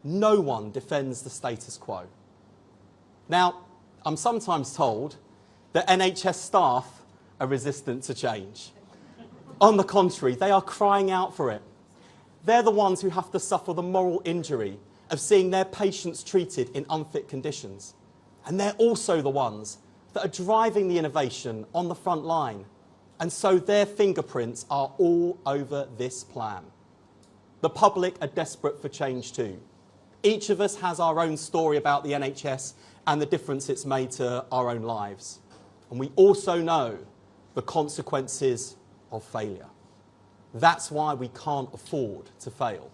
No one defends the status quo. Now, I'm sometimes told that NHS staff are resistant to change. On the contrary, they are crying out for it. They're the ones who have to suffer the moral injury of seeing their patients treated in unfit conditions. And they're also the ones that are driving the innovation on the front line. And so their fingerprints are all over this plan. The public are desperate for change too. Each of us has our own story about the NHS and the difference it's made to our own lives. And we also know the consequences of failure. That's why we can't afford to fail.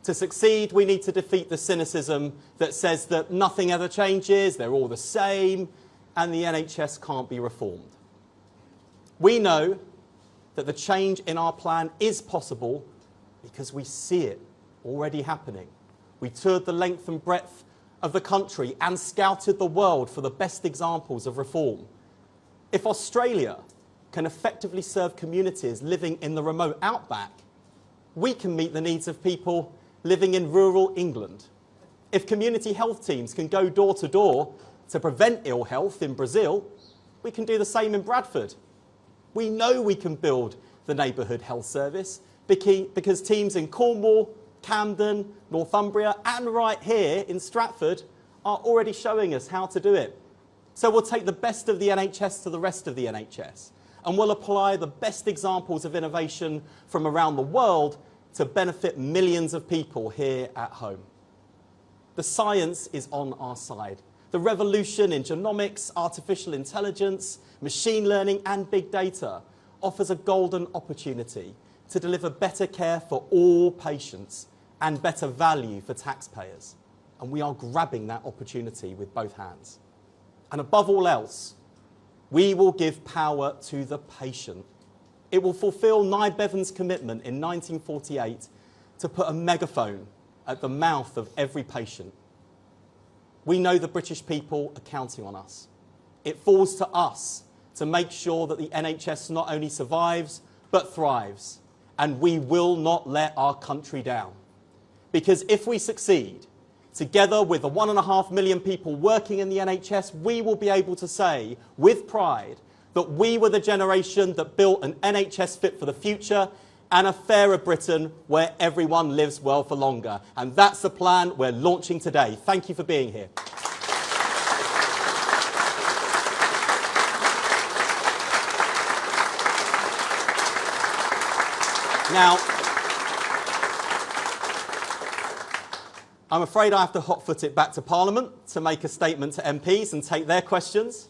To succeed, we need to defeat the cynicism that says that nothing ever changes, they're all the same, and the NHS can't be reformed. We know that the change in our plan is possible because we see it already happening. We toured the length and breadth of the country and scouted the world for the best examples of reform. If Australia can effectively serve communities living in the remote outback, we can meet the needs of people living in rural England. If community health teams can go door to door to prevent ill health in Brazil, we can do the same in Bradford. We know we can build the neighbourhood health service because teams in Cornwall, Camden, Northumbria and right here in Stratford are already showing us how to do it. So we'll take the best of the NHS to the rest of the NHS and we'll apply the best examples of innovation from around the world to benefit millions of people here at home. The science is on our side. The revolution in genomics, artificial intelligence, machine learning and big data offers a golden opportunity to deliver better care for all patients and better value for taxpayers. And we are grabbing that opportunity with both hands. And above all else, we will give power to the patient. It will fulfil Nye Bevan's commitment in 1948 to put a megaphone at the mouth of every patient. We know the British people are counting on us. It falls to us to make sure that the NHS not only survives, but thrives. And we will not let our country down. Because if we succeed, together with the 1.5 million people working in the NHS, we will be able to say with pride that we were the generation that built an NHS fit for the future and a fairer Britain where everyone lives well for longer. And that's the plan we're launching today. Thank you for being here. Now, I'm afraid I have to hot-foot it back to Parliament to make a statement to MPs and take their questions.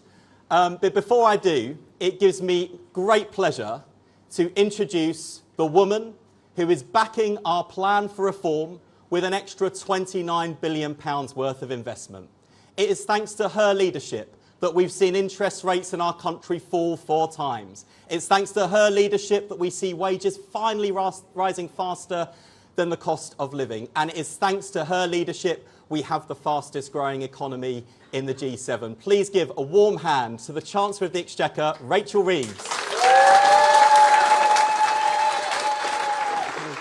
But before I do, it gives me great pleasure to introduce the woman who is backing our plan for reform with an extra £29 billion worth of investment. It is thanks to her leadership that we've seen interest rates in our country fall 4 times. It's thanks to her leadership that we see wages finally rising faster than the cost of living. And it's thanks to her leadership we have the fastest growing economy in the G7. Please give a warm hand to the Chancellor of the Exchequer, Rachel Reeves.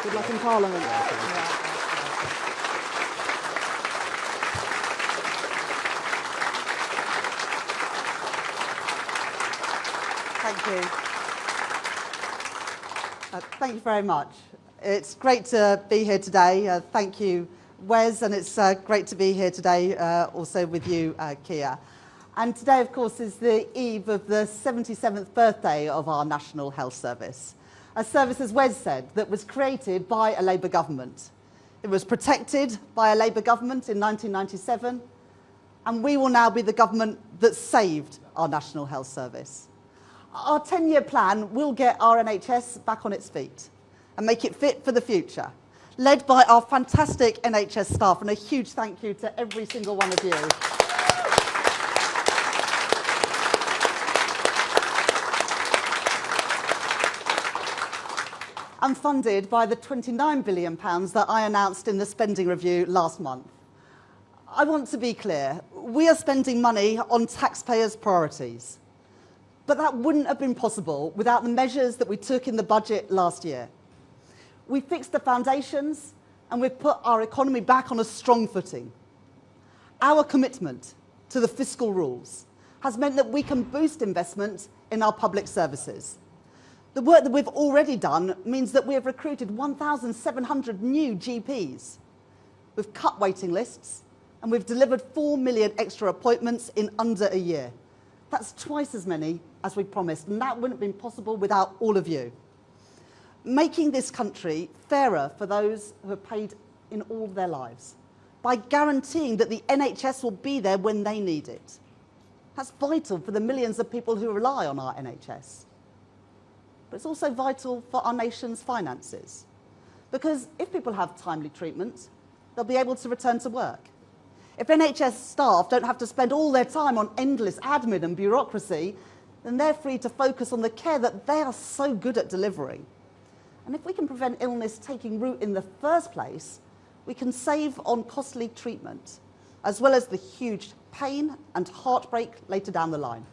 Good luck in Parliament. Thank you. Thank you very much. It's great to be here today. Thank you, Wes, and it's great to be here today also with you, Kia. And today, of course, is the eve of the 77th birthday of our National Health Service. A service, as Wes said, that was created by a Labour government. It was protected by a Labour government in 1997, and we will now be the government that saved our National Health Service. Our 10-year plan will get our NHS back on its feet and make it fit for the future, led by our fantastic NHS staff, and a huge thank you to every single one of you. And funded by the £29 billion that I announced in the spending review last month. I want to be clear, we are spending money on taxpayers' priorities. But that wouldn't have been possible without the measures that we took in the budget last year. We fixed the foundations and we've put our economy back on a strong footing. Our commitment to the fiscal rules has meant that we can boost investment in our public services. The work that we've already done means that we have recruited 1,700 new GPs. We've cut waiting lists, and we've delivered 4 million extra appointments in under a year. That's twice as many as we promised, and that wouldn't have been possible without all of you. Making this country fairer for those who have paid in all their lives, by guaranteeing that the NHS will be there when they need it. That's vital for the millions of people who rely on our NHS. But it's also vital for our nation's finances. Because if people have timely treatment, they'll be able to return to work. If NHS staff don't have to spend all their time on endless admin and bureaucracy, then they're free to focus on the care that they are so good at delivering. And if we can prevent illness taking root in the first place, we can save on costly treatment, as well as the huge pain and heartbreak later down the line.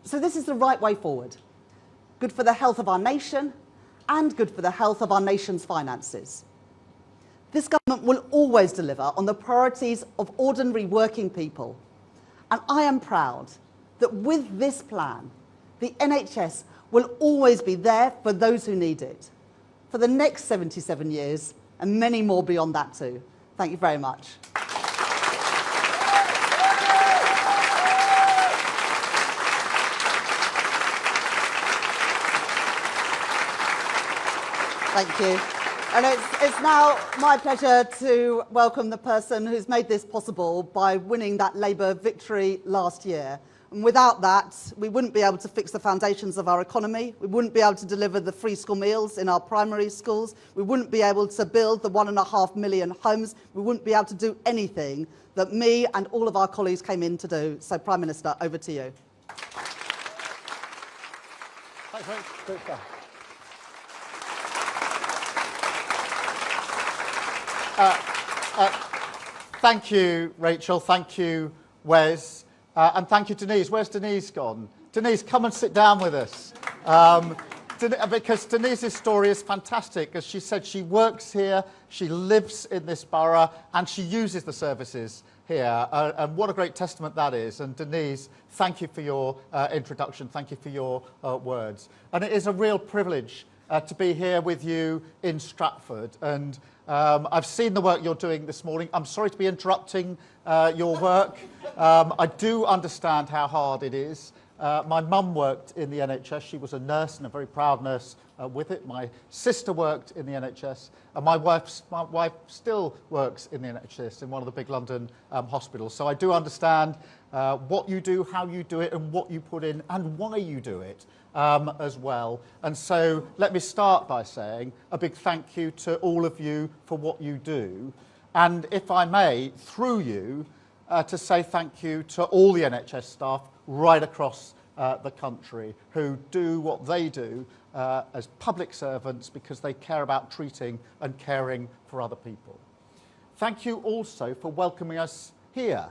So this is the right way forward. Good for the health of our nation, and good for the health of our nation's finances. This government will always deliver on the priorities of ordinary working people. And I am proud that with this plan, the NHS will always be there for those who need it, for the next 77 years, and many more beyond that too. Thank you very much. Thank you. And it's now my pleasure to welcome the person who's made this possible by winning that Labour victory last year. And without that, we wouldn't be able to fix the foundations of our economy. We wouldn't be able to deliver the free school meals in our primary schools. We wouldn't be able to build the 1.5 million homes. We wouldn't be able to do anything that me and all of our colleagues came in to do. So, Prime Minister, over to you. Thanks, mate. Great stuff. Thank you, Rachel. Thank you, Wes. And thank you, Denise. Where's Denise gone? Denise, come and sit down with us. Because Denise's story is fantastic. As she said, she works here, she lives in this borough, and she uses the services here. And what a great testament that is. And Denise, thank you for your introduction. Thank you for your words. And it is a real privilege to be here with you in Stratford. And I've seen the work you're doing this morning. I'm sorry to be interrupting your work. I do understand how hard it is. My mum worked in the NHS. She was a nurse and a very proud nurse with it. My sister worked in the NHS, and my wife still works in the NHS in one of the big London hospitals. So I do understand what you do, how you do it, and what you put in, and why you do it as well. And so let me start by saying a big thank you to all of you for what you do. And if I may, through you, to say thank you to all the NHS staff right across the country who do what they do as public servants because they care about treating and caring for other people. Thank you also for welcoming us here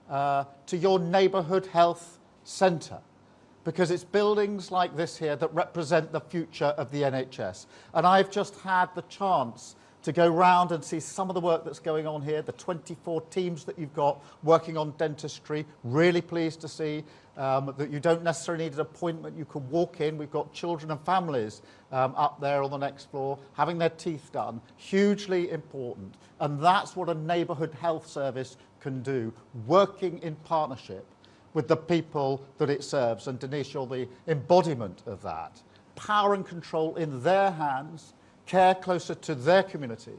to your neighbourhood health centre, because it's buildings like this here that represent the future of the NHS. And I've just had the chance to go round and see some of the work that's going on here, the 24 teams that you've got working on dentistry. Really pleased to see that you don't necessarily need an appointment. You can walk in. We've got children and families up there on the next floor having their teeth done. Hugely important. And that's what a neighbourhood health service can do, working in partnership with the people that it serves. And Denise, you're the embodiment of that. Power and control in their hands, care closer to their community,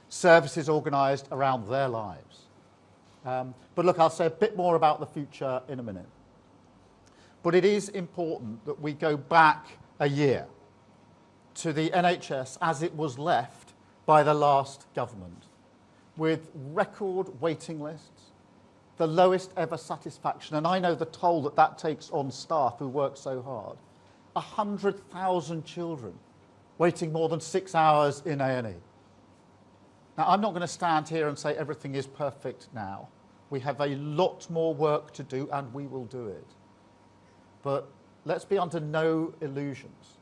services organised around their lives. But look, I'll say a bit more about the future in a minute. But it is important that we go back a year to the NHS as it was left by the last government, with record waiting lists, the lowest ever satisfaction, and I know the toll that that takes on staff who work so hard. 100,000 children waiting more than 6 hours in A&E. Now, I'm not going to stand here and say everything is perfect now. We have a lot more work to do, and we will do it. But let's be under no illusions.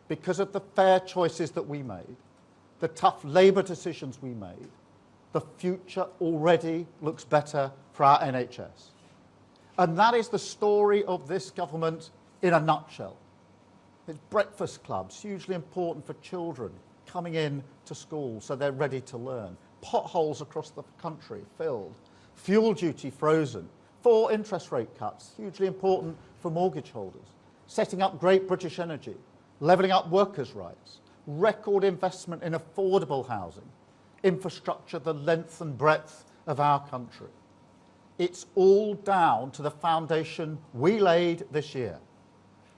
Because of the fair choices that we made, the tough Labour decisions we made, the future already looks better for our NHS. And that is the story of this government in a nutshell. It's breakfast clubs, hugely important for children coming in to school so they're ready to learn. Potholes across the country filled. Fuel duty frozen. 4 interest rate cuts, hugely important for mortgage holders. Setting up Great British Energy. Levelling up workers' rights. Record investment in affordable housing. Infrastructure the length and breadth of our country. It's all down to the foundation we laid this year.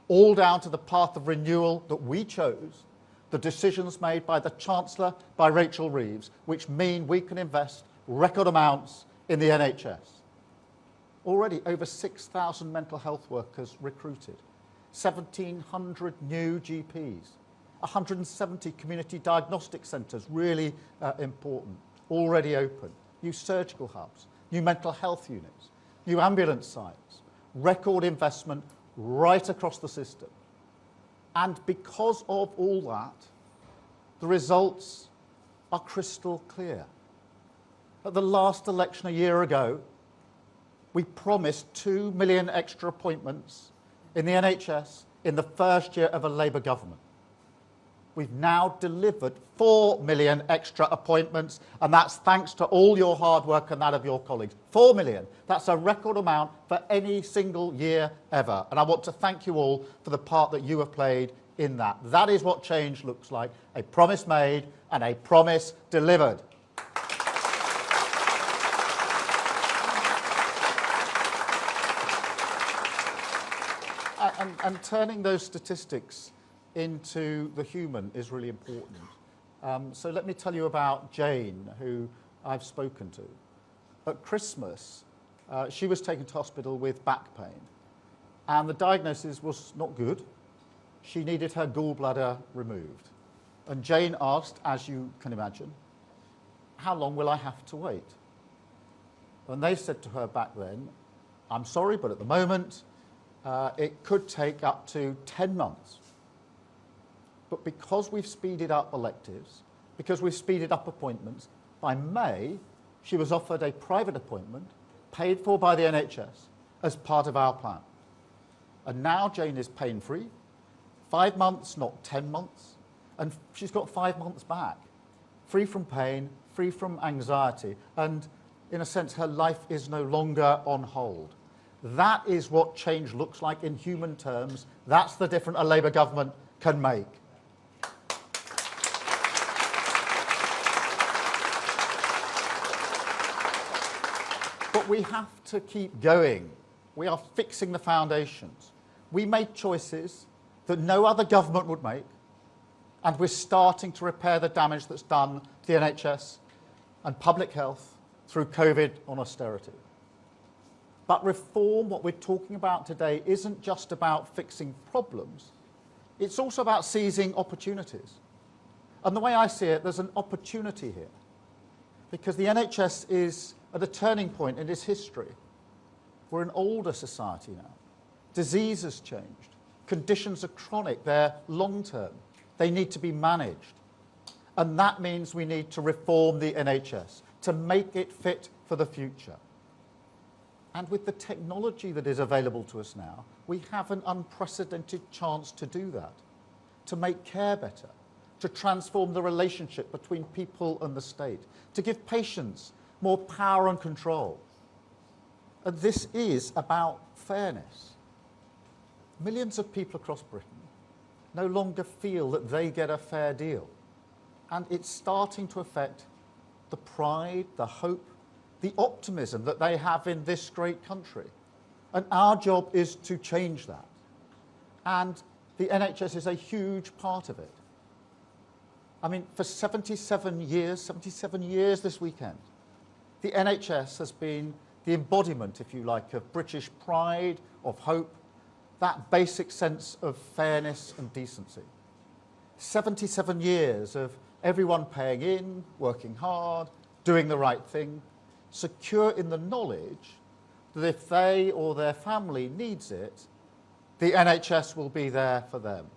All down to the path of renewal that we chose, the decisions made by the Chancellor, by Rachel Reeves, which mean we can invest record amounts in the NHS. Already over 6,000 mental health workers recruited, 1,700 new GPs, 170 community diagnostic centres, really important, already open, new surgical hubs, new mental health units, new ambulance sites, record investment right across the system. And because of all that, the results are crystal clear. At the last election a year ago, we promised 2 million extra appointments in the NHS in the first year of a Labour government. We've now delivered 4 million extra appointments, and that's thanks to all your hard work and that of your colleagues. 4 million. That's a record amount for any single year ever. And I want to thank you all for the part that you have played in that. That is what change looks like. A promise made and a promise delivered. And turning those statistics into the human is really important. So let me tell you about Jane, who I've spoken to. At Christmas, she was taken to hospital with back pain, and the diagnosis was not good. She needed her gallbladder removed. And Jane asked, as you can imagine, how long will I have to wait? And they said to her back then, I'm sorry, but at the moment, it could take up to 10 months. But because we've speeded up electives, because we've speeded up appointments, by May, she was offered a private appointment, paid for by the NHS, as part of our plan. And now Jane is pain-free, 5 months, not 10 months, and she's got 5 months back, free from pain, free from anxiety, and in a sense, her life is no longer on hold. That is what change looks like in human terms. That's the difference a Labour government can make. But we have to keep going. We are fixing the foundations. We made choices that no other government would make, and we're starting to repair the damage that's done to the NHS and public health through COVID on austerity. But reform, what we're talking about today, isn't just about fixing problems. It's also about seizing opportunities. And the way I see it, there's an opportunity here. Because the NHS is at a turning point in its history. We're an older society now. Disease has changed. Conditions are chronic. They're long-term. They need to be managed. And that means we need to reform the NHS to make it fit for the future. And with the technology that is available to us now, we have an unprecedented chance to do that, to make care better, to transform the relationship between people and the state, to give patients more power and control. And this is about fairness. Millions of people across Britain no longer feel that they get a fair deal. And it's starting to affect the pride, the hope, the optimism that they have in this great country. And our job is to change that. And the NHS is a huge part of it. I mean, for 77 years this weekend, the NHS has been the embodiment, if you like, of British pride, of hope, that basic sense of fairness and decency. 77 years of everyone paying in, working hard, doing the right thing, secure in the knowledge that if they or their family needs it, the NHS will be there for them.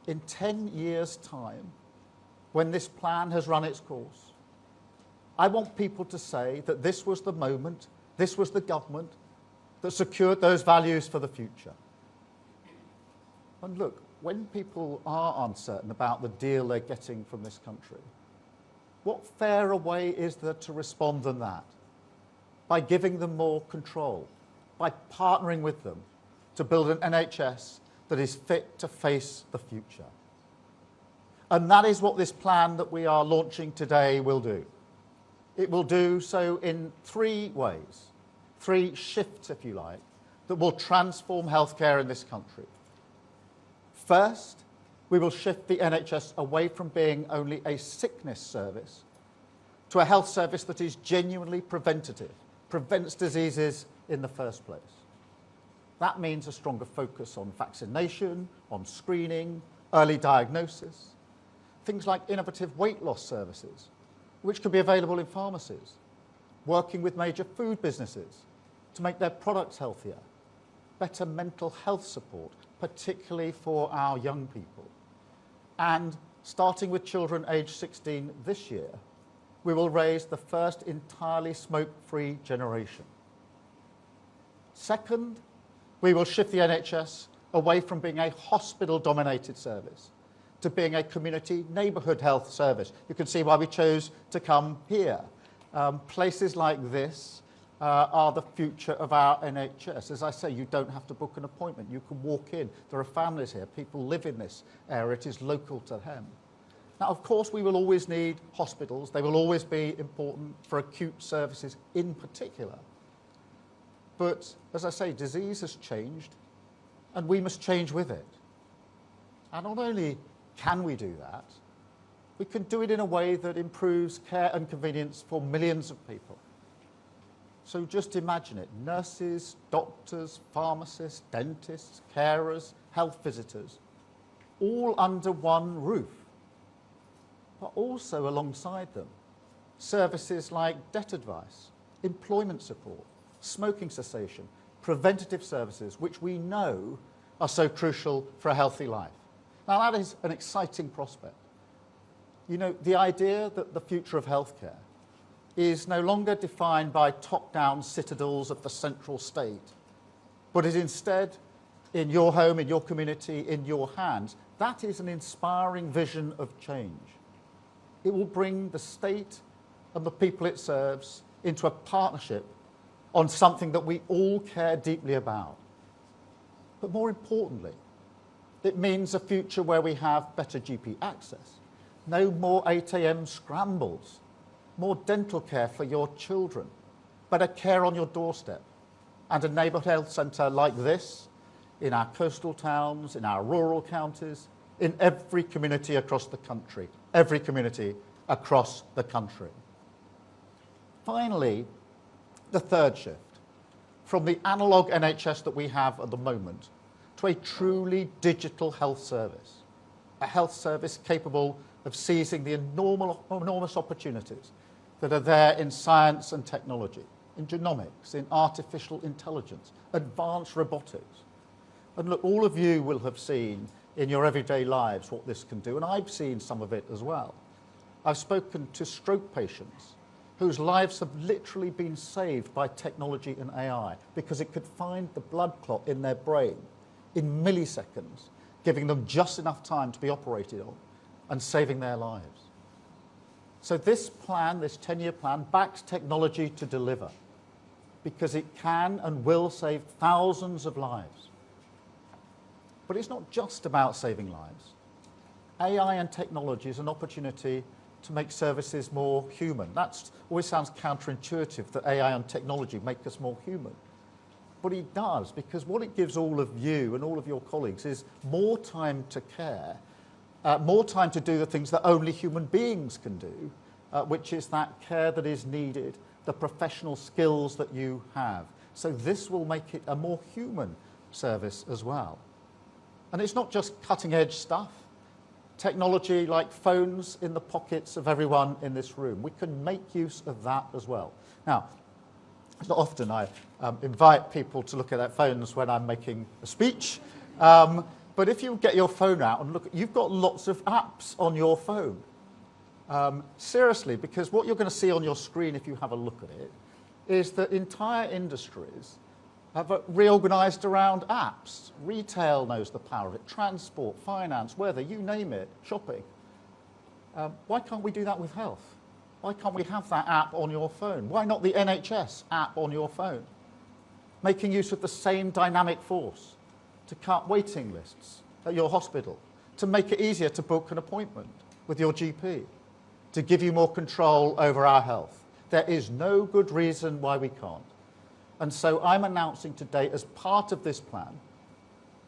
In 10 years' time, when this plan has run its course. I want people to say that this was the moment, this was the government that secured those values for the future. And look, when people are uncertain about the deal they're getting from this country, what fairer way is there to respond than that? By giving them more control, by partnering with them to build an NHS that is fit to face the future. And that is what this plan that we are launching today will do. It will do so in 3 ways, 3 shifts, if you like, that will transform healthcare in this country. First, we will shift the NHS away from being only a sickness service to a health service that is genuinely preventative, prevents diseases in the first place. That means a stronger focus on vaccination, on screening, early diagnosis, things like innovative weight loss services, which can be available in pharmacies, working with major food businesses to make their products healthier, better mental health support, particularly for our young people. And starting with children aged 16 this year, we will raise the first entirely smoke-free generation. Second, we will shift the NHS away from being a hospital-dominated service to being a community neighbourhood health service. You can see why we chose to come here. Places like this are the future of our NHS. As I say, you don't have to book an appointment. You can walk in. There are families here. People live in this area. It is local to them. Now, of course, we will always need hospitals. They will always be important for acute services in particular. But, as I say, disease has changed, and we must change with it. And not only can we do that, we can do it in a way that improves care and convenience for millions of people. So just imagine it. Nurses, doctors, pharmacists, dentists, carers, health visitors, all under one roof. But also alongside them, services like debt advice, employment support, smoking cessation, preventative services, which we know are so crucial for a healthy life. Now, that is an exciting prospect. You know, the idea that the future of healthcare is no longer defined by top-down citadels of the central state, but is instead in your home, in your community, in your hands, that is an inspiring vision of change. It will bring the state and the people it serves into a partnership on something that we all care deeply about. But more importantly, it means a future where we have better GP access, no more 8 a.m. scrambles, more dental care for your children, better care on your doorstep, and a neighbourhood health centre like this in our coastal towns, in our rural counties, in every community across the country, every community across the country. Finally, the third shift, from the analogue NHS that we have at the moment to a truly digital health service, a health service capable of seizing the enormous opportunities that are there in science and technology, in genomics, in artificial intelligence, advanced robotics. And look, all of you will have seen in your everyday lives what this can do, and I've seen some of it as well. I've spoken to stroke patients whose lives have literally been saved by technology and AI because it could find the blood clot in their brain in milliseconds, giving them just enough time to be operated on and saving their lives. So this plan, this 10-year plan, backs technology to deliver because it can and will save thousands of lives. But it's not just about saving lives. AI and technology is an opportunity to make services more human. That always sounds counterintuitive that AI and technology make us more human. But it does, because what it gives all of you and all of your colleagues is more time to care, more time to do the things that only human beings can do, which is that care that is needed, the professional skills that you have. So this will make it a more human service as well. And it's not just cutting-edge stuff. Technology like phones in the pockets of everyone in this room. We can make use of that as well. Now, it's not often I invite people to look at their phones when I'm making a speech, but if you get your phone out and look, you've got lots of apps on your phone. Seriously, because what you're going to see on your screen if you have a look at it is that entire industries have reorganised around apps. Retail knows the power of it, transport, finance, weather, you name it, shopping. Why can't we do that with health? Why can't we have that app on your phone? Why not the NHS app on your phone? Making use of the same dynamic force to cut waiting lists at your hospital, to make it easier to book an appointment with your GP, to give you more control over our health. There is no good reason why we can't. And so I'm announcing today, as part of this plan,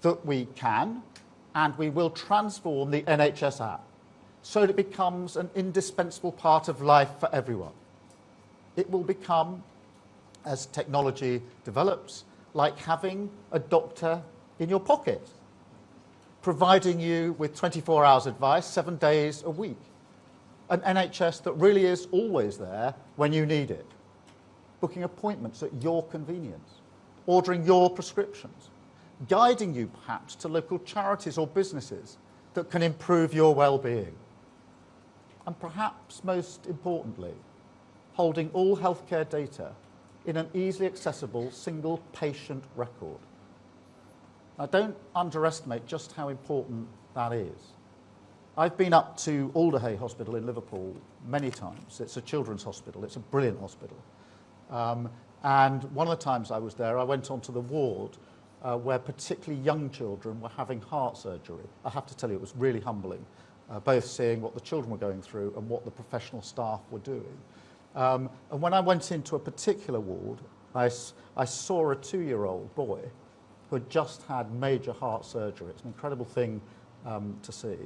that we can and we will transform the NHS app so that it becomes an indispensable part of life for everyone. It will become, as technology develops, like having a doctor in your pocket, providing you with 24 hours advice, 7 days a week. An NHS that really is always there when you need it. Booking appointments at your convenience, ordering your prescriptions, guiding you perhaps to local charities or businesses that can improve your well-being. And perhaps most importantly, holding all healthcare data in an easily accessible single patient record. Now, don't underestimate just how important that is. I've been up to Alderhay Hospital in Liverpool many times. It's a children's hospital. It's a brilliant hospital. And one of the times I was there, I went onto the ward where particularly young children were having heart surgery. I have to tell you, it was really humbling, both seeing what the children were going through and what the professional staff were doing. And when I went into a particular ward, I saw a 2-year-old boy who had just had major heart surgery. It's an incredible thing to see.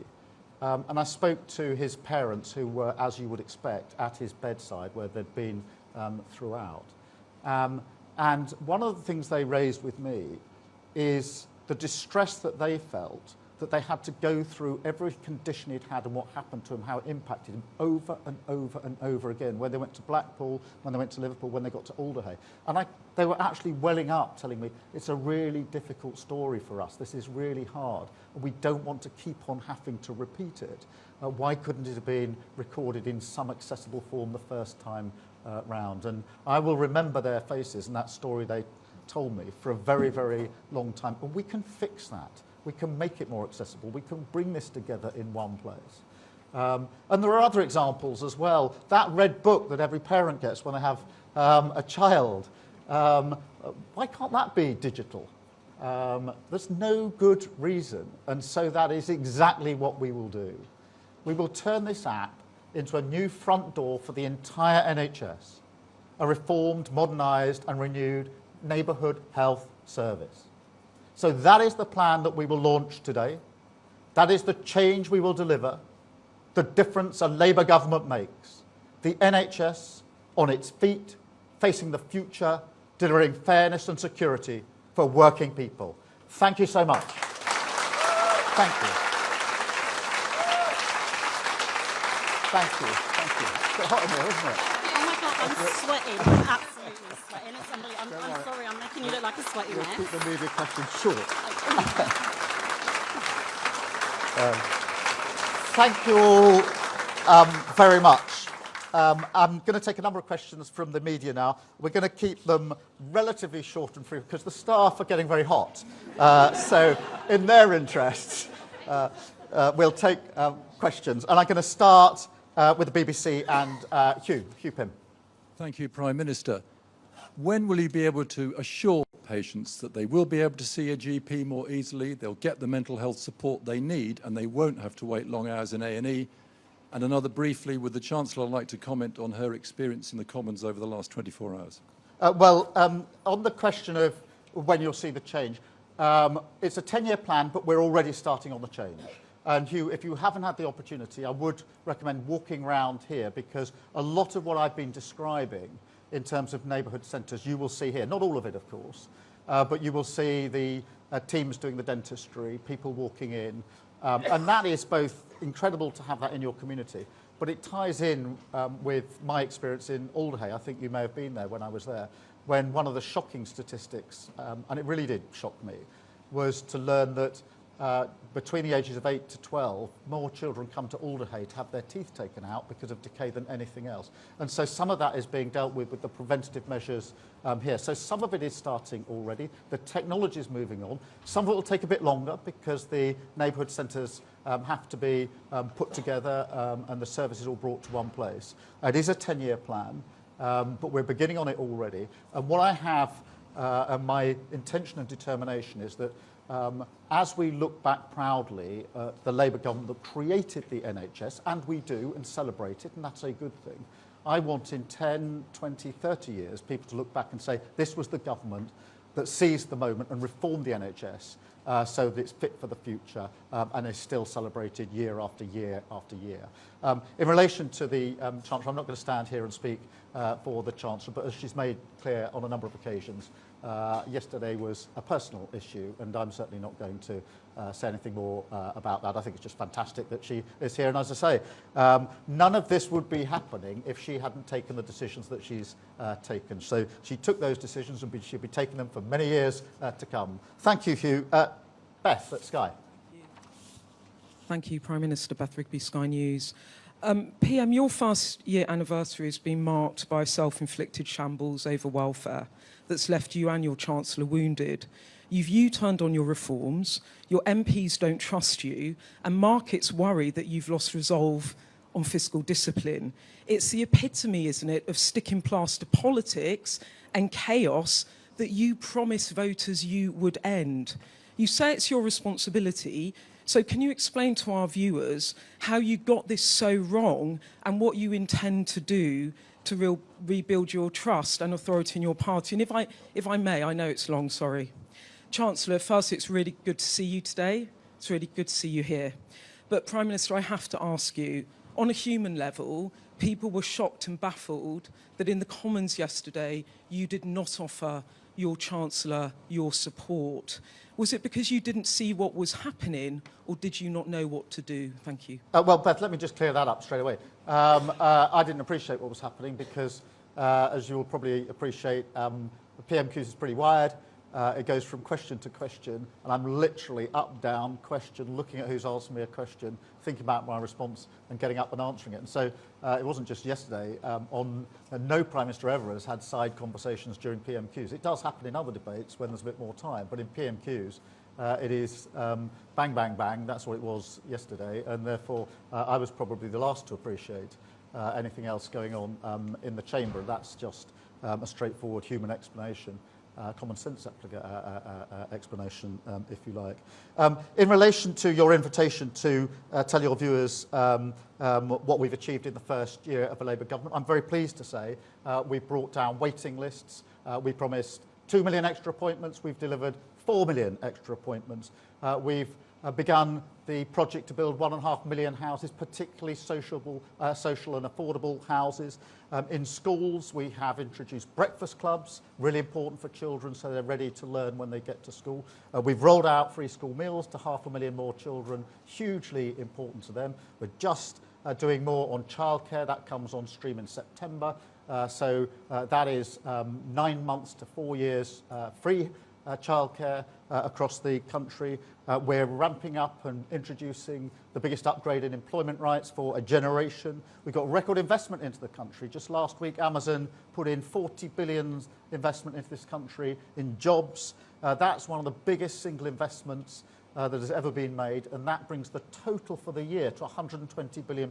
And I spoke to his parents, who were, as you would expect, at his bedside, where they'd been throughout. And one of the things they raised with me is the distress that they felt, that they had to go through every condition he'd had and what happened to him, how it impacted him over and over and over again, when they went to Blackpool, when they went to Liverpool, when they got to Alderhay. And they were actually welling up, telling me, it's a really difficult story for us. This is really hard. And we don't want to keep on having to repeat it. Why couldn't it have been recorded in some accessible form the first time round? And I will remember their faces and that story they told me for a very, very long time. And we can fix that. We can make it more accessible. We can bring this together in one place. And there are other examples as well. That red book that every parent gets when they have a child, why can't that be digital? There's no good reason. And so that is exactly what we will do. We will turn this app into a new front door for the entire NHS, a reformed, modernised and renewed neighbourhood health service. So that is the plan that we will launch today. That is the change we will deliver, the difference a Labour government makes. The NHS on its feet, facing the future, delivering fairness and security for working people. Thank you so much. Thank you. Thank you. Thank you. It's a bit hot in here, isn't it? Oh my God, I'm sweating. I'm absolutely sweating. It's unbelievable. I'm sorry, I'm making you look like a sweaty We'll mess. keep the media questions short. Thank you all very much. I'm going to take a number of questions from the media now. We're going to keep them relatively short and free because the staff are getting very hot. So in their interests, we'll take questions. And I'm going to start with the BBC and Hugh Pym. Thank you, Prime Minister. When will you be able to assure patients that they will be able to see a GP more easily, they'll get the mental health support they need, and they won't have to wait long hours in A&E? And another briefly, would the Chancellor like to comment on her experience in the Commons over the last 24 hours? On the question of when you'll see the change, it's a 10-year plan, but we're already starting on the change. And Hugh, if you haven't had the opportunity, I would recommend walking around here, because a lot of what I've been describing in terms of neighbourhood centres, you will see here. Not all of it, of course, but you will see the teams doing the dentistry, people walking in. And that is both incredible to have that in your community, but it ties in with my experience in Alderhay. I think you may have been there when I was there, when one of the shocking statistics, and it really did shock me, was to learn that between the ages of 8 to 12, more children come to Alderhay to have their teeth taken out because of decay than anything else. And so some of that is being dealt with the preventative measures here. So some of it is starting already. The technology is moving on. Some of it will take a bit longer because the neighbourhood centres have to be put together and the services all brought to one place. It is a 10-year plan, but we're beginning on it already. And what I have, and my intention and determination is that as we look back proudly at the Labour government that created the NHS, and we do, and celebrate it, and that's a good thing, I want in 10, 20, 30 years people to look back and say, this was the government that seized the moment and reformed the NHS so that it's fit for the future and is still celebrated year after year after year. In relation to the Chancellor, I'm not going to stand here and speak for the Chancellor, but as she's made clear on a number of occasions, yesterday was a personal issue, and I'm certainly not going to say anything more about that. I think it's just fantastic that she is here. And as I say, none of this would be happening if she hadn't taken the decisions that she's taken. So she took those decisions and she'll be taking them for many years to come. Thank you, Hugh. Beth at Sky. Thank you, Prime Minister. Beth Rigby, Sky News. PM, your first year anniversary has been marked by a self-inflicted shambles over welfare that's left you and your Chancellor wounded. You've U-turned on your reforms, your MPs don't trust you, and markets worry that you've lost resolve on fiscal discipline. It's the epitome, isn't it, of sticking plaster politics and chaos that you promised voters you would end. You say it's your responsibility, so can you explain to our viewers how you got this so wrong and what you intend to do to rebuild your trust and authority in your party? And if I may, I know it's long, sorry. Chancellor, first, it's really good to see you today. It's really good to see you here. But Prime Minister, I have to ask you, on a human level, people were shocked and baffled that in the Commons yesterday, you did not offer your Chancellor your support. Was it because you didn't see what was happening, or did you not know what to do? Thank you. Well, Beth, let me just clear that up straight away. I didn't appreciate what was happening because, as you will probably appreciate, the PMQs is pretty wired. It goes from question to question, and I'm literally up, down, question, looking at who's asking me a question, thinking about my response, and getting up and answering it. And so it wasn't just yesterday. No Prime Minister ever has had side conversations during PMQs. It does happen in other debates when there's a bit more time, but in PMQs, it is bang, bang, bang. That's what it was yesterday, and therefore I was probably the last to appreciate anything else going on in the chamber. That's just a straightforward human explanation. Common sense explanation, if you like. In relation to your invitation to tell your viewers what we've achieved in the first year of a Labour government, I'm very pleased to say we've brought down waiting lists. We promised 2 million extra appointments. We've delivered 4 million extra appointments. We've begun the project to build 1.5 million houses, particularly social and affordable houses. In schools, we have introduced breakfast clubs, really important for children so they're ready to learn when they get to school. We've rolled out free school meals to 500,000 more children, hugely important to them. We're just doing more on childcare. That comes on stream in September. So that is 9 months to 4 years free childcare across the country. We're ramping up and introducing the biggest upgrade in employment rights for a generation. We've got record investment into the country. Just last week, Amazon put in 40 billion investment into this country in jobs. That's one of the biggest single investments that has ever been made, and that brings the total for the year to £120 billion.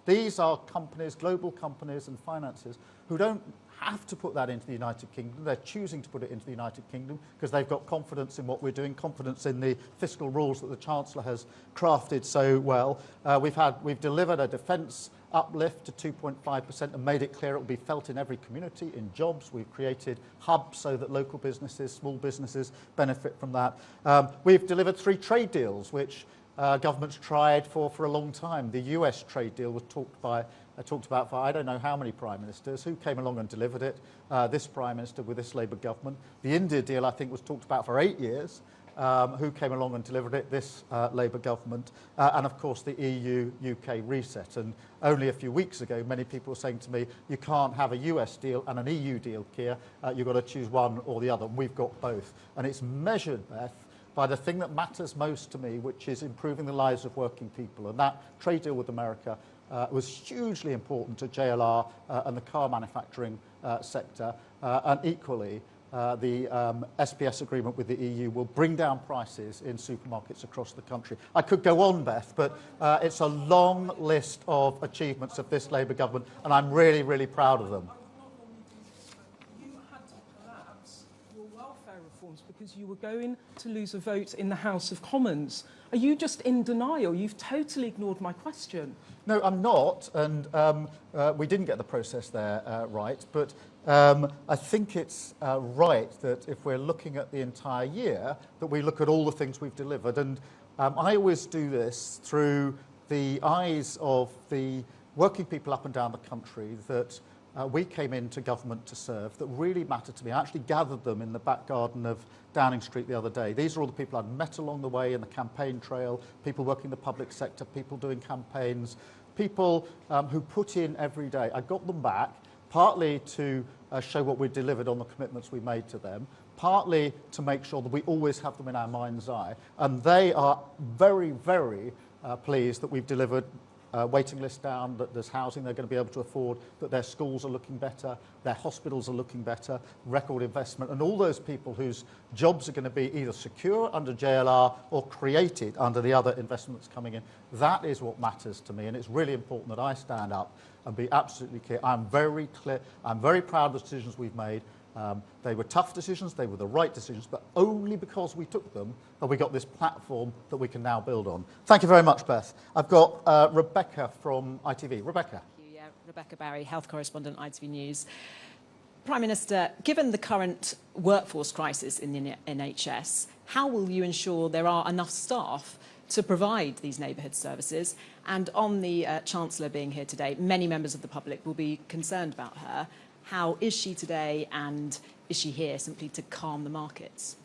These are companies, global companies and finances, who don't have to put that into the United Kingdom. They're choosing to put it into the United Kingdom because they've got confidence in what we're doing, confidence in the fiscal rules that the Chancellor has crafted so well. We've delivered a defence uplift to 2.5% and made it clear it will be felt in every community, in jobs. We've created hubs so that local businesses, small businesses benefit from that. We've delivered 3 trade deals, which governments tried for a long time. The US trade deal was talked about for I don't know how many Prime Ministers. Who came along and delivered it? This Prime Minister with this Labour government. The India deal, I think, was talked about for 8 years. Who came along and delivered it? This Labour government. And of course the EU-UK reset. And only a few weeks ago many people were saying to me, you can't have a US deal and an EU deal, Keir. You've got to choose one or the other. And we've got both. And it's measured, Beth, by the thing that matters most to me, which is improving the lives of working people. And that trade deal with America was hugely important to JLR and the car manufacturing sector. And equally, the SPS agreement with the EU will bring down prices in supermarkets across the country. I could go on, Beth, but it's a long list of achievements of this Labour government, and I'm really, really proud of them. You had to collapse your welfare reforms because you were going to lose a vote in the House of Commons. Are you just in denial? You've totally ignored my question. No, I'm not, and we didn't get the process there right, but I think it's right that if we're looking at the entire year, that we look at all the things we've delivered. And I always do this through the eyes of the working people up and down the country that we came into government to serve, that really mattered to me. I actually gathered them in the back garden of Downing Street the other day. These are all the people I'd met along the way in the campaign trail, people working in the public sector, people doing campaigns, people who put in every day. I got them back, partly to show what we delivered on the commitments we made to them, partly to make sure that we always have them in our mind's eye. And they are very, very pleased that we've delivered waiting lists down, that there's housing they're going to be able to afford, that their schools are looking better, their hospitals are looking better, record investment, and all those people whose jobs are going to be either secure under JLR or created under the other investments coming in. That is what matters to me, and it's really important that I stand up and be absolutely clear. I'm very clear. I'm very proud of the decisions we've made. They were tough decisions, they were the right decisions, but only because we took them have we got this platform that we can now build on. Thank you very much, Beth. I've got Rebecca from ITV. Rebecca. Thank you. Yeah, Rebecca Barry, Health Correspondent, ITV News. Prime Minister, given the current workforce crisis in the NHS, how will you ensure there are enough staff to provide these neighbourhood services? And on the Chancellor being here today, many members of the public will be concerned about her. How is she today, and is she here simply to calm the markets?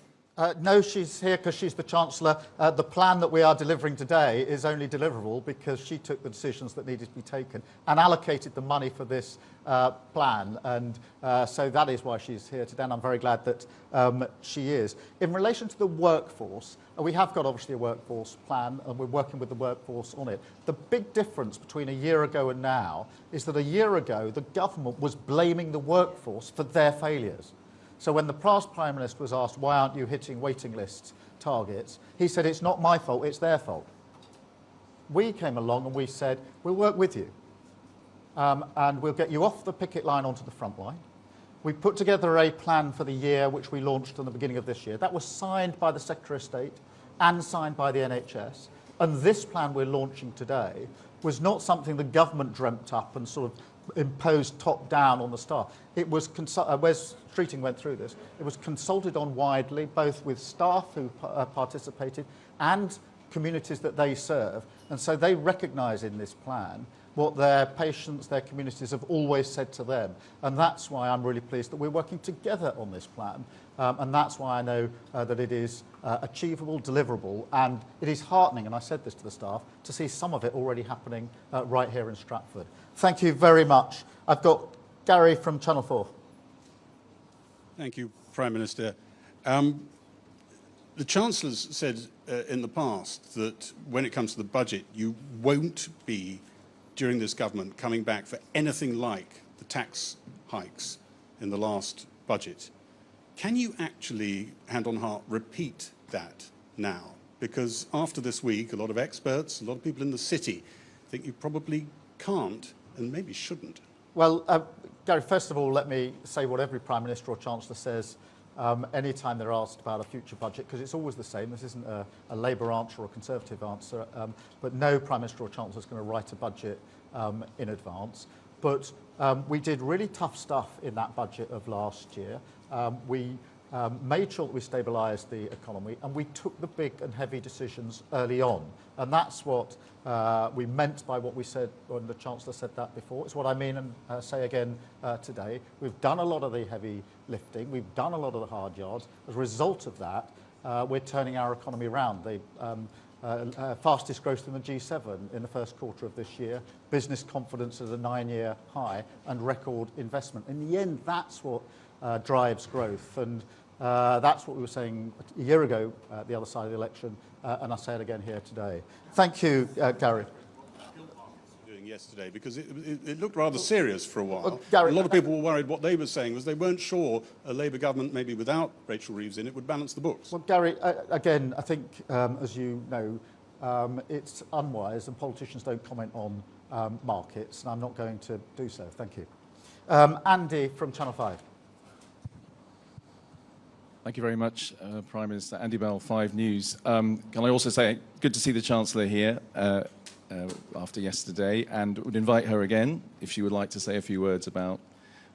No, she's here because she's the Chancellor. The plan that we are delivering today is only deliverable because she took the decisions that needed to be taken and allocated the money for this plan. And so that is why she's here today, and I'm very glad that she is. In relation to the workforce, we have got obviously a workforce plan, and we're working with the workforce on it. The big difference between a year ago and now is that a year ago, the government was blaming the workforce for their failures. So when the past Prime Minister was asked, why aren't you hitting waiting list targets, he said, it's not my fault, it's their fault. We came along and we said, we'll work with you. And we'll get you off the picket line onto the front line. We put together a plan for the year, which we launched in the beginning of this year. That was signed by the Secretary of State and signed by the NHS. And this plan we're launching today was not something the government dreamt up and sort of imposed top-down on the staff. It was, Wes Streeting went through this, it was consulted on widely, both with staff who participated and communities that they serve. And so they recognise in this plan what their patients, their communities have always said to them. And that's why I'm really pleased that we're working together on this plan. And that's why I know that it is achievable, deliverable, and it is heartening, and I said this to the staff, to see some of it already happening right here in Stratford. Thank you very much. I've got Gary from Channel 4. Thank you, Prime Minister. The Chancellor's said in the past that when it comes to the budget, you won't be, during this government, coming back for anything like the tax hikes in the last budget. Can you actually, hand on heart, repeat that now? Because after this week, a lot of experts, a lot of people in the city think you probably can't and maybe shouldn't. Well, Gary, first of all, let me say what every Prime Minister or Chancellor says any time they're asked about a future budget, because it's always the same. This isn't a Labour answer or a Conservative answer, but no Prime Minister or Chancellor is going to write a budget in advance. But we did really tough stuff in that budget of last year. We made sure that we stabilised the economy, and we took the big and heavy decisions early on. And that's what we meant by what we said when the Chancellor said that before. It's what I mean and say again today. We've done a lot of the heavy lifting. We've done a lot of the hard yards. As a result of that, we're turning our economy around. The fastest growth in the G7 in the first quarter of this year, business confidence at a 9-year high, and record investment. In the end, that's what drives growth. And That's what we were saying a year ago at the other side of the election, and I say it again here today. Thank you, Gary. Doing yesterday, because it looked rather serious for a while. Gary, a lot of people were worried. What they were saying was they weren't sure a Labour government, maybe without Rachel Reeves in it, would balance the books. Well, Gary, again, I think, as you know, it's unwise, and politicians don't comment on markets, and I'm not going to do so. Thank you. Andy from Channel 5. Thank you very much, Prime Minister. Andy Bell, 5 News. Can I also say, good to see the Chancellor here after yesterday, and would invite her again if she would like to say a few words about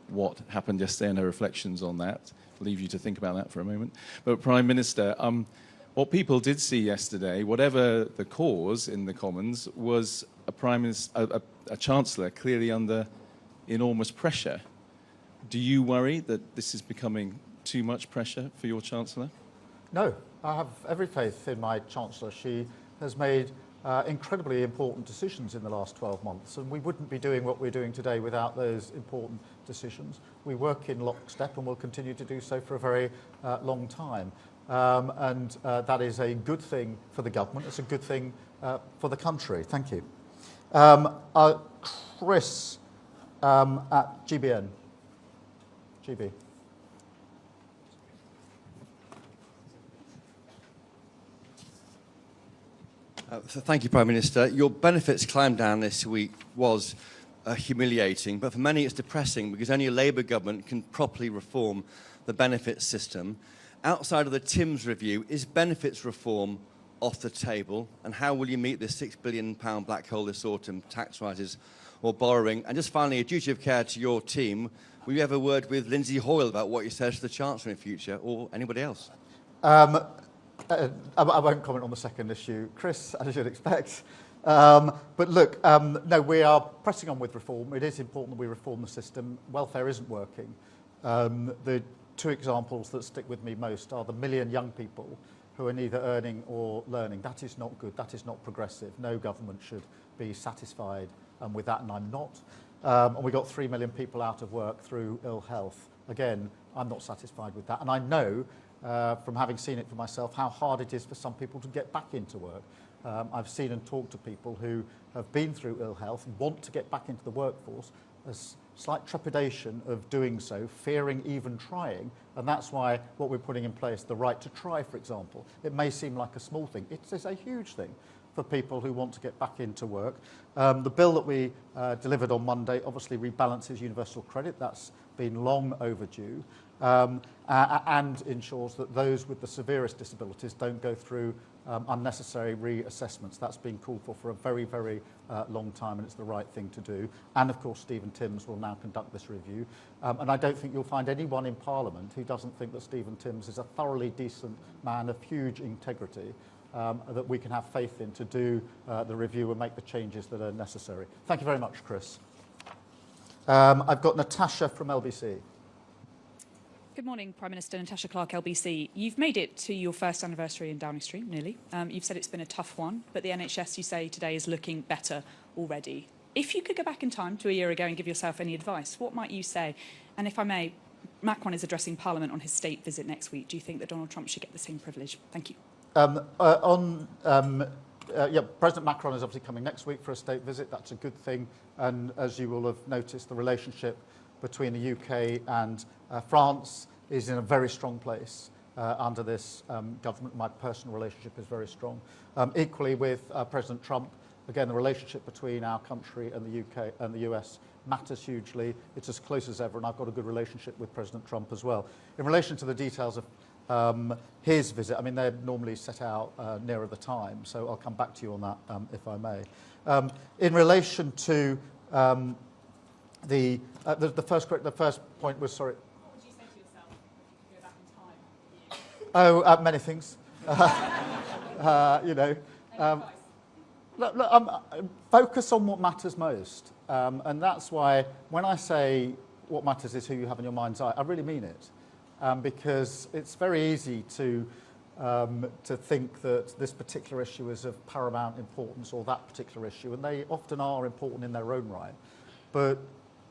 what happened yesterday and her reflections on that. I'll leave you to think about that for a moment. But Prime Minister, what people did see yesterday, whatever the cause in the Commons, was a Prime Minister, a Chancellor clearly under enormous pressure. Do you worry that this is becoming too much pressure for your Chancellor? No, I have every faith in my Chancellor. She has made incredibly important decisions in the last 12 months, and we wouldn't be doing what we're doing today without those important decisions. We work in lockstep and will continue to do so for a very long time. That is a good thing for the government. It's a good thing for the country. Thank you. Chris at GBN. GB. Thank you, Prime Minister. Your benefits climb down this week was humiliating, but for many it's depressing because only a Labour government can properly reform the benefits system. Outside of the Timms review, is benefits reform off the table? And how will you meet the £6 billion black hole this autumn, tax rises or borrowing? And just finally, a duty of care to your team. Will you have a word with Lindsay Hoyle about what he says to the Chancellor in future, or anybody else? I won't comment on the second issue, Chris, as you'd expect. But look, no, we are pressing on with reform. It is important that we reform the system. Welfare isn't working. The 2 examples that stick with me most are the 1 million young people who are neither earning or learning. That is not good. That is not progressive. No government should be satisfied with that, and I'm not. And we got 3 million people out of work through ill health. Again, I'm not satisfied with that. And I know, from having seen it for myself, how hard it is for some people to get back into work. I've seen and talked to people who have been through ill health, want to get back into the workforce, a slight trepidation of doing so, fearing even trying, and that's why what we're putting in place, the right to try, for example, it may seem like a small thing. It is a huge thing for people who want to get back into work. The bill that we delivered on Monday obviously rebalances universal credit. That's been long overdue, and ensures that those with the severest disabilities don't go through unnecessary reassessments. That's been called for a very, very long time, and it's the right thing to do. And of course, Stephen Timms will now conduct this review. And I don't think you'll find anyone in Parliament who doesn't think that Stephen Timms is a thoroughly decent man of huge integrity, that we can have faith in to do the review and make the changes that are necessary. Thank you very much, Chris. I've got Natasha from LBC. Good morning, Prime Minister. Natasha Clark, LBC. You've made it to your first anniversary in Downing Street, nearly. You've said it's been a tough one, but the NHS, you say today, is looking better already. If you could go back in time to a year ago and give yourself any advice, what might you say? And if I may, Macron is addressing Parliament on his state visit next week. Do you think that Donald Trump should get the same privilege? Thank you. President Macron is obviously coming next week for a state visit. That's a good thing. And as you will have noticed, the relationship between the UK and France is in a very strong place under this government. My personal relationship is very strong. Equally with President Trump, again, the relationship between our country and the UK and the US matters hugely. It's as close as ever, and I've got a good relationship with President Trump as well. In relation to the details of his visit, I mean, they're normally set out nearer the time, so I'll come back to you on that if I may. In relation to the first point was, sorry. What would you say to yourself if you could go back in time? Oh, many things. Focus on what matters most. And that's why when I say what matters is who you have in your mind's eye, I really mean it. Because it's very easy to think that this particular issue is of paramount importance, or that particular issue, and they often are important in their own right. But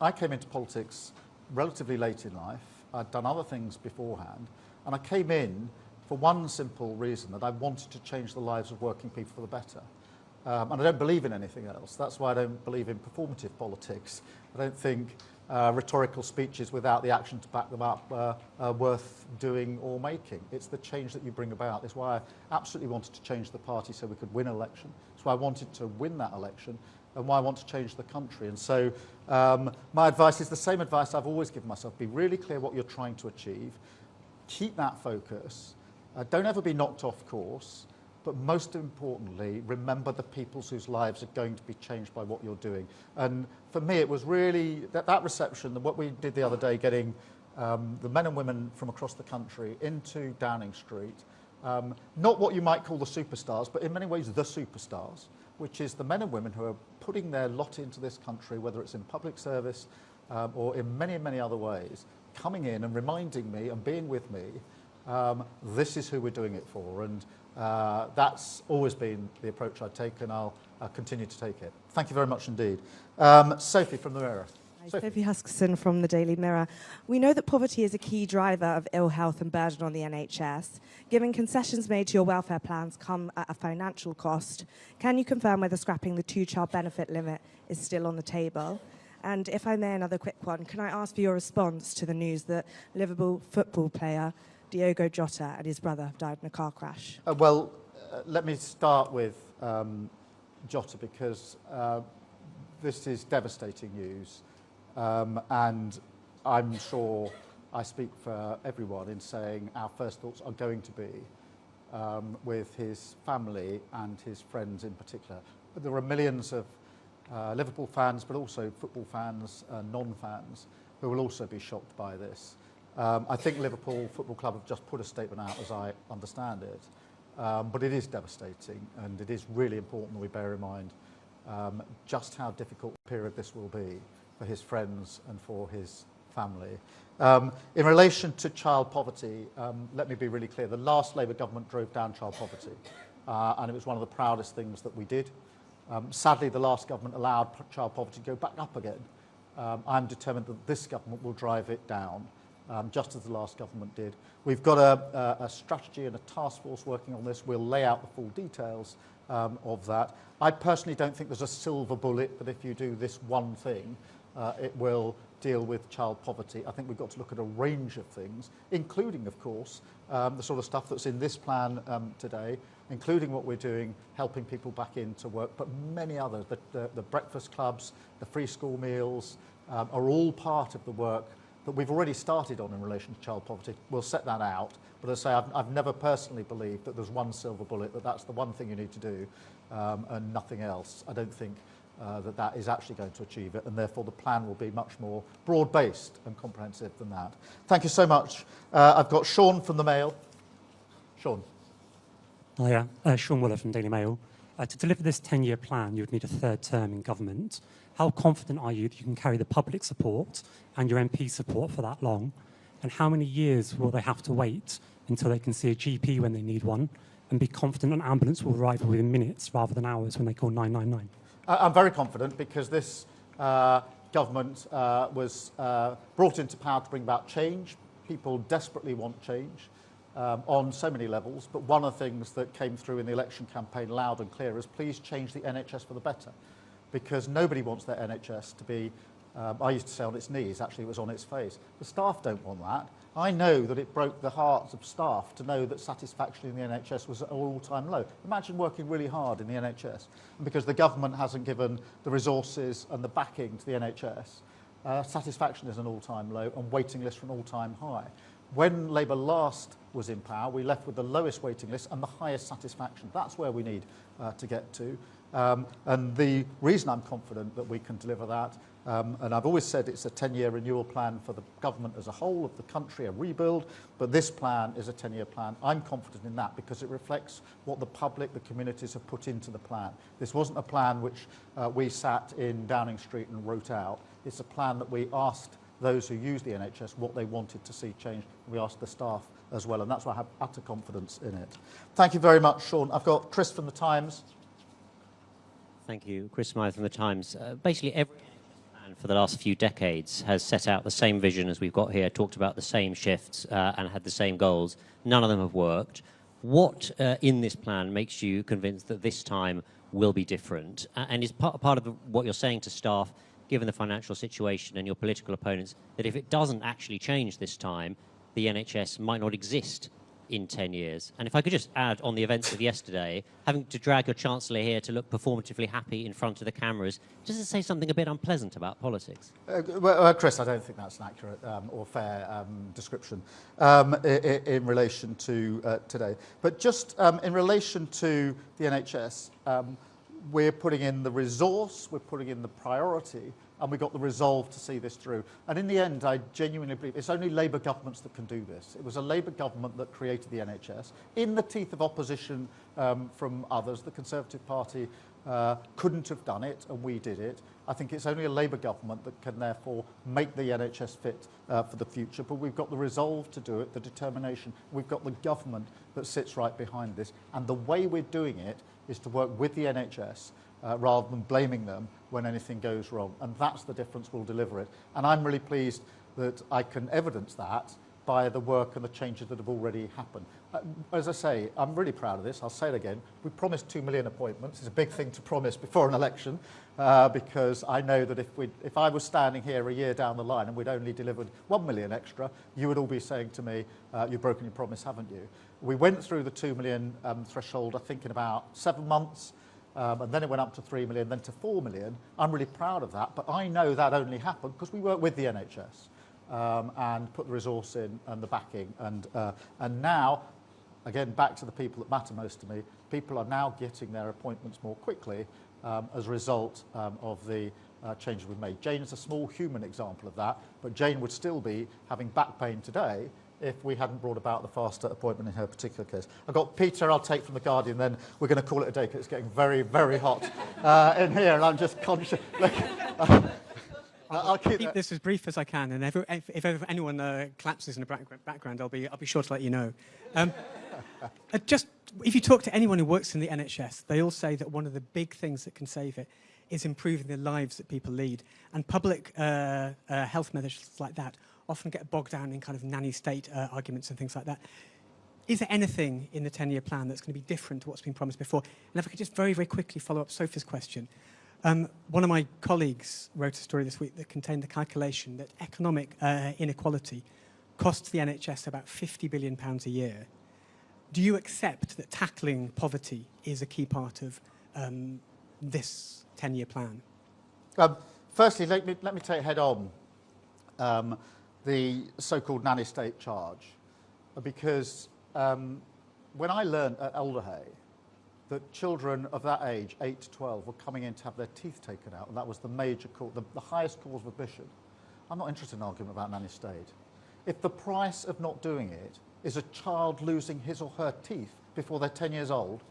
I came into politics relatively late in life. I'd done other things beforehand, and I came in for one simple reason, that I wanted to change the lives of working people for the better. And I don't believe in anything else. That's why I don't believe in performative politics. I don't think rhetorical speeches without the action to back them up are worth doing or making. It's the change that you bring about. It's why I absolutely wanted to change the party so we could win an election. It's why I wanted to win that election, and why I want to change the country. And so my advice is the same advice I've always given myself. Be really clear what you're trying to achieve. Keep that focus. Don't ever be knocked off course. But most importantly, remember the people whose lives are going to be changed by what you're doing. And for me, it was really that reception, what we did the other day, getting the men and women from across the country into Downing Street, not what you might call the superstars, but in many ways the superstars, which is the men and women who are putting their lot into this country, whether it's in public service or in many, many other ways, coming in and reminding me and being with me, this is who we're doing it for. And that's always been the approach I take, and I'll continue to take it. Thank you very much indeed. Sophie from the Mirror. Sophie Huskisson from the Daily Mirror. We know that poverty is a key driver of ill health and burden on the NHS. Given concessions made to your welfare plans come at a financial cost, can you confirm whether scrapping the 2-child benefit limit is still on the table? And if I may, another quick one, can I ask for your response to the news that Liverpool football player Diogo Jota and his brother have died in a car crash? Let me start with Jota, because this is devastating news. And I'm sure I speak for everyone in saying our first thoughts are going to be with his family and his friends in particular. But there are millions of Liverpool fans, but also football fans, non-fans, who will also be shocked by this. I think Liverpool Football Club have just put a statement out, as I understand it. But it is devastating, and it is really important that we bear in mind just how difficult a period this will be for his friends and for his family. In relation to child poverty, let me be really clear. The last Labour government drove down child poverty, and it was one of the proudest things that we did. Sadly, the last government allowed child poverty to go back up again. I'm determined that this government will drive it down, just as the last government did. We've got a strategy and a task force working on this. We'll lay out the full details of that. I personally don't think there's a silver bullet that if you do this one thing, it will deal with child poverty. I think we've got to look at a range of things, including, of course, the sort of stuff that's in this plan today, including what we're doing, helping people back into work, but many others. The breakfast clubs, the free school meals are all part of the work that we've already started on in relation to child poverty. We'll set that out. But as I say, I've never personally believed that there's one silver bullet, that that's the one thing you need to do and nothing else. I don't think that is actually going to achieve it, and therefore the plan will be much more broad-based and comprehensive than that. Thank you so much. I've got Sean from the Mail. Sean. Hiya, Sean Wooler from Daily Mail. To deliver this 10-year plan, you would need a third term in government. How confident are you that you can carry the public support and your MP support for that long? And how many years will they have to wait until they can see a GP when they need one and be confident an ambulance will arrive within minutes rather than hours when they call 999? I'm very confident, because this government was brought into power to bring about change. People desperately want change on so many levels, but one of the things that came through in the election campaign loud and clear is please change the NHS for the better, because nobody wants their NHS to be, I used to say on its knees, actually it was on its face. The staff don't want that. I know that it broke the hearts of staff to know that satisfaction in the NHS was at an all-time low. Imagine working really hard in the NHS, and because the government hasn't given the resources and the backing to the NHS, satisfaction is an all-time low and waiting lists are an all-time high. When Labour last was in power, we left with the lowest waiting list and the highest satisfaction. That's where we need to get to. And the reason I'm confident that we can deliver that, and I've always said it's a 10-year renewal plan for the government as a whole of the country, a rebuild, but this plan is a 10-year plan. I'm confident in that because it reflects what the public, the communities have put into the plan. This wasn't a plan which we sat in Downing Street and wrote out. It's a plan that we asked those who use the NHS what they wanted to see change. We asked the staff as well, and that's why I have utter confidence in it. Thank you very much, Sean. I've got Chris from the Times. Thank you. Chris Smythe from the Times. Basically, every NHS plan plan for the last few decades has set out the same vision as we've got here, talked about the same shifts and had the same goals. None of them have worked. What in this plan makes you convinced that this time will be different? And is part of what you're saying to staff, given the financial situation and your political opponents, that if it doesn't actually change this time, the NHS might not exist in 10 years? And if I could just add on the events of yesterday, having to drag your Chancellor here to look performatively happy in front of the cameras, does it say something a bit unpleasant about politics? Well, Chris, I don't think that's an accurate or fair description in relation to today. But just in relation to the NHS, we're putting in the resource, we're putting in the priority, and we've got the resolve to see this through. And in the end, I genuinely believe it's only Labour governments that can do this. It was a Labour government that created the NHS. In the teeth of opposition from others, the Conservative Party couldn't have done it, and we did it. I think it's only a Labour government that can therefore make the NHS fit for the future. But we've got the resolve to do it, the determination. We've got the government that sits right behind this. And the way we're doing it is to work with the NHS rather than blaming them when anything goes wrong. And that's the difference. We'll deliver it. And I'm really pleased that I can evidence that by the work and the changes that have already happened. As I say, I'm really proud of this. I'll say it again. We promised 2 million appointments. It's a big thing to promise before an election because I know that if I was standing here a year down the line and we'd only delivered 1 million extra, you would all be saying to me, you've broken your promise, haven't you? We went through the 2 million threshold, I think, in about 7 months. And then it went up to 3 million, then to 4 million. I'm really proud of that, but I know that only happened because we worked with the NHS and put the resource in and the backing. And now, again, back to the people that matter most to me, people are now getting their appointments more quickly as a result of the changes we've made. Jane is a small human example of that, but Jane would still be having back pain today if we hadn't brought about the faster appointment in her particular case. I've got Peter, I'll take from The Guardian, then we're going to call it a day because it's getting very, very hot in here, and I'm just conscious. Look, I'll keep this as brief as I can, and if ever anyone collapses in the background, I'll be sure to let you know. Just, if you talk to anyone who works in the NHS, they all say that one of the big things that can save it is improving the lives that people lead. And public health measures like that often get bogged down in kind of nanny state arguments and things like that. Is there anything in the 10-year plan that's going to be different to what's been promised before? And if I could just very, very quickly follow up Sophie's question. One of my colleagues wrote a story this week that contained the calculation that economic inequality costs the NHS about £50 billion a year. Do you accept that tackling poverty is a key part of this 10-year plan? Firstly, let me take head on the so-called nanny state charge, because when I learned at Alderhay that children of that age, 8 to 12, were coming in to have their teeth taken out, and that was the major cause, the highest cause of admission, I'm not interested in an argument about nanny state. If the price of not doing it is a child losing his or her teeth before they're 10 years old,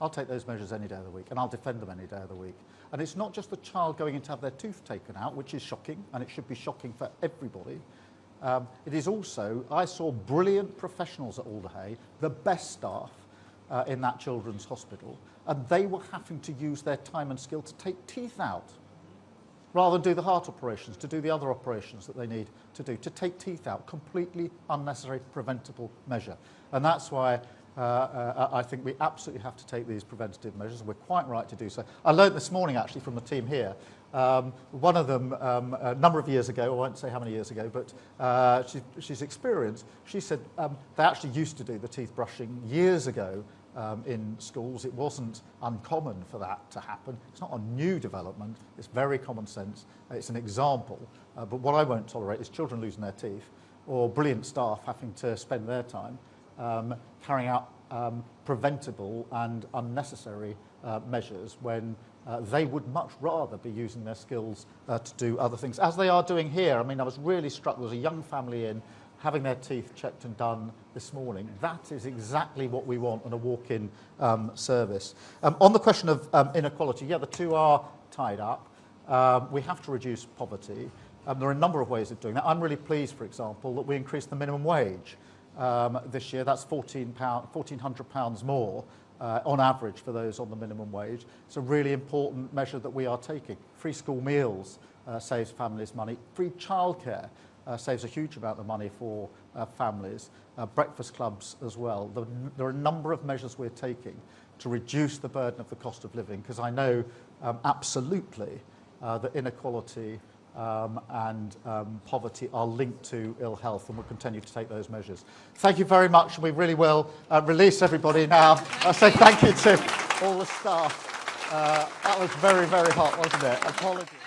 I'll take those measures any day of the week, and I'll defend them any day of the week. And it's not just the child going in to have their tooth taken out, which is shocking, and it should be shocking for everybody. It is also, I saw brilliant professionals at Alderhay, the best staff in that children's hospital, and they were having to use their time and skill to take teeth out, rather than do the heart operations, to do the other operations that they need to do, to take teeth out, completely unnecessary, preventable measure. And that's why I think we absolutely have to take these preventative measures, and we're quite right to do so. I learned this morning, actually, from the team here, one of them, a number of years ago, I won't say how many years ago, but she's experienced, she said they actually used to do the teeth brushing years ago in schools. It wasn't uncommon for that to happen. It's not a new development. It's very common sense. It's an example. But what I won't tolerate is children losing their teeth or brilliant staff having to spend their time carrying out preventable and unnecessary measures when they would much rather be using their skills to do other things, as they are doing here. I mean, I was really struck. There was a young family in having their teeth checked and done this morning. That is exactly what we want in a walk-in service. On the question of inequality, yeah, the two are tied up. We have to reduce poverty. There are a number of ways of doing that. I'm really pleased, for example, that we increased the minimum wage this year. That's £1,400 more on average for those on the minimum wage. It's a really important measure that we are taking. Free school meals saves families money. Free childcare saves a huge amount of money for families. Breakfast clubs as well. There are a number of measures we're taking to reduce the burden of the cost of living, because I know absolutely that inequality and poverty are linked to ill health, and we'll continue to take those measures. Thank you very much. We really will release everybody now. I say thank you to all the staff. That was very, very hot, wasn't it? Apologies.